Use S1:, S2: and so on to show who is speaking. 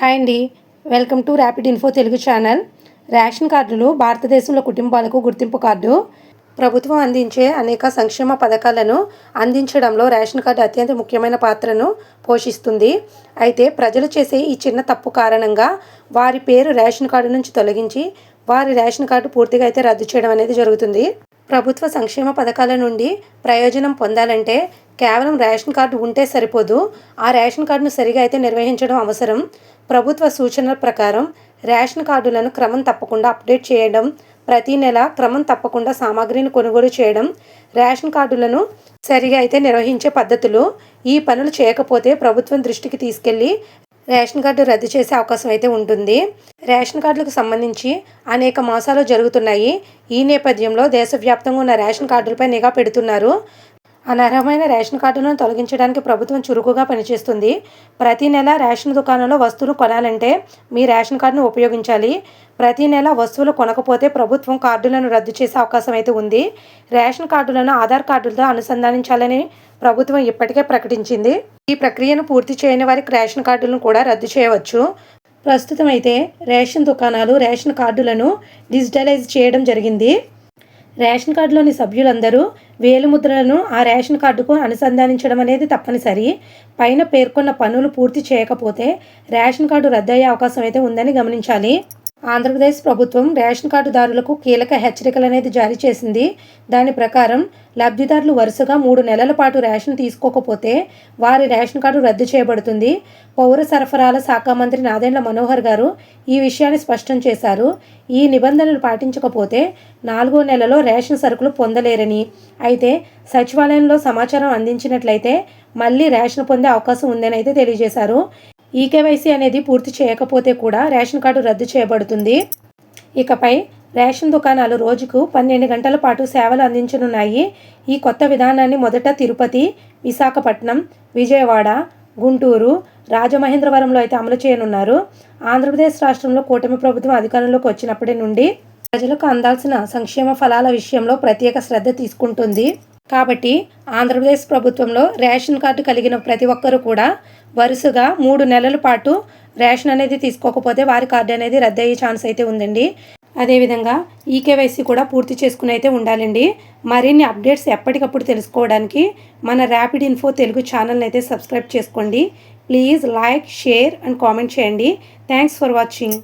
S1: Hi అండి, welcome to rapid info Telugu channel. Ration కార్డులు భారతదేశంలో కుటుంబాలకు గుర్తింపు కార్డు. ప్రభుత్వం అందించే అనేక సంక్షేమ పథకాలను అందించడంలో రేషన్ కార్డు అత్యంత ముఖ్యమైన పాత్రను పోషిస్తుంది. అయితే ప్రజలు చేసే ఈ చిన్న తప్పు కారణంగా వారి పేరు రేషన్ కార్డు నుంచి తొలగించి వారి రేషన్ కార్డు పూర్తిగా అయితే రద్దు చేయడం అనేది జరుగుతుంది. ప్రభుత్వ సంక్షేమ పథకాల నుండి ప్రయోజనం పొందాలంటే కేవలం రేషన్ కార్డు ఉంటే సరిపోదు. ఆ రేషన్ కార్డును సరిగా అయితే నిర్వహించడం అవసరం. ప్రభుత్వ సూచనల ప్రకారం రేషన్ కార్డులను క్రమం తప్పకుండా అప్డేట్ చేయడం, ప్రతి నెల క్రమం తప్పకుండా సామాగ్రిని కొనుగోలు చేయడం, రేషన్ కార్డులను సరిగా అయితే నిర్వహించే పద్ధతులు. ఈ పనులు చేయకపోతే ప్రభుత్వం దృష్టికి తీసుకెళ్లి రేషన్ కార్డు రద్దు చేసే అవకాశం అయితే ఉంటుంది. రేషన్ కార్డులకు సంబంధించి అనేక మోసాలు జరుగుతున్నాయి. ఈ నేపథ్యంలో దేశవ్యాప్తంగా ఉన్న రేషన్ కార్డులపై నిఘా పెడుతున్నారు. అనర్హమైన రేషన్ కార్డులను తొలగించడానికి ప్రభుత్వం చురుకుగా పనిచేస్తుంది. ప్రతి నెల రేషన్ దుకాణంలో వస్తువులు కొనాలంటే మీ రేషన్ కార్డును ఉపయోగించాలి. ప్రతి నెల వస్తువులు కొనకపోతే ప్రభుత్వం కార్డులను రద్దు చేసే అవకాశం అయితే ఉంది. రేషన్ కార్డులను ఆధార్ కార్డులతో అనుసంధానించాలని ప్రభుత్వం ఇప్పటికే ప్రకటించింది. ఈ ప్రక్రియను పూర్తి చేయని వారికి రేషన్ కార్డులను కూడా రద్దు చేయవచ్చు. ప్రస్తుతం అయితే రేషన్ దుకాణాలు రేషన్ కార్డులను డిజిటలైజ్ చేయడం జరిగింది. రేషన్ కార్డులోని సభ్యులందరూ వేలిముద్రలను ఆ రేషన్ కార్డుకు అనుసంధానించడం అనేది తప్పనిసరి. పైన పేర్కొన్న పనులు పూర్తి చేయకపోతే రేషన్ కార్డు రద్దయ్యే అవకాశం అయితే ఉందని గమనించాలి. ఆంధ్రప్రదేశ్ ప్రభుత్వం రేషన్ కార్డుదారులకు కీలక హెచ్చరికలు అనేది జారీ చేసింది. దాని ప్రకారం లబ్ధిదారులు వరుసగా 3 నెలల పాటు రేషన్ తీసుకోకపోతే వారి రేషన్ కార్డు రద్దు చేయబడుతుంది. పౌర సరఫరాల శాఖ మంత్రి నాదెండ్ల మనోహర్ గారు ఈ విషయాన్ని స్పష్టం చేశారు. ఈ నిబంధనలు పాటించకపోతే 4వ నెలలో రేషన్ సరుకులు పొందలేరని, అయితే సచివాలయంలో సమాచారం అందించినట్లయితే మళ్ళీ రేషన్ పొందే అవకాశం ఉందని అయితే తెలియజేశారు. ఈకేవైసీ అనేది పూర్తి చేయకపోతే కూడా రేషన్ కార్డు రద్దు చేయబడుతుంది. ఇకపై రేషన్ దుకాణాలు రోజుకు 12 గంటల పాటు సేవలు అందించనున్నాయి. ఈ కొత్త విధానాన్ని మొదట తిరుపతి, విశాఖపట్నం, విజయవాడ, గుంటూరు, రాజమహేంద్రవరంలో అయితే అమలు చేయనున్నారు. ఆంధ్రప్రదేశ్ రాష్ట్రంలో కూటమి ప్రభుత్వం అధికారంలోకి వచ్చినప్పటి నుండి ప్రజలకు అందాల్సిన సంక్షేమ ఫలాల విషయంలో ప్రత్యేక శ్రద్ధ తీసుకుంటుంది. కాబట్టి ఆంధ్రప్రదేశ్ ప్రభుత్వంలో రేషన్ కార్డు కలిగిన ప్రతి ఒక్కరూ కూడా వరుసగా 3 నెలల పాటు రేషన్ అనేది తీసుకోకపోతే వారి కార్డు అనేది రద్దయ్యే ఛాన్స్ అయితే ఉందండి. అదేవిధంగా ఈకేవైసీ కూడా పూర్తి చేసుకుని అయితే ఉండాలండి. మరిన్ని అప్డేట్స్ ఎప్పటికప్పుడు తెలుసుకోవడానికి మన ర్యాపిడ్ ఇన్ఫో తెలుగు ఛానల్ని అయితే సబ్స్క్రైబ్ చేసుకోండి. Please like, share and comment చేయండి. Thanks for watching.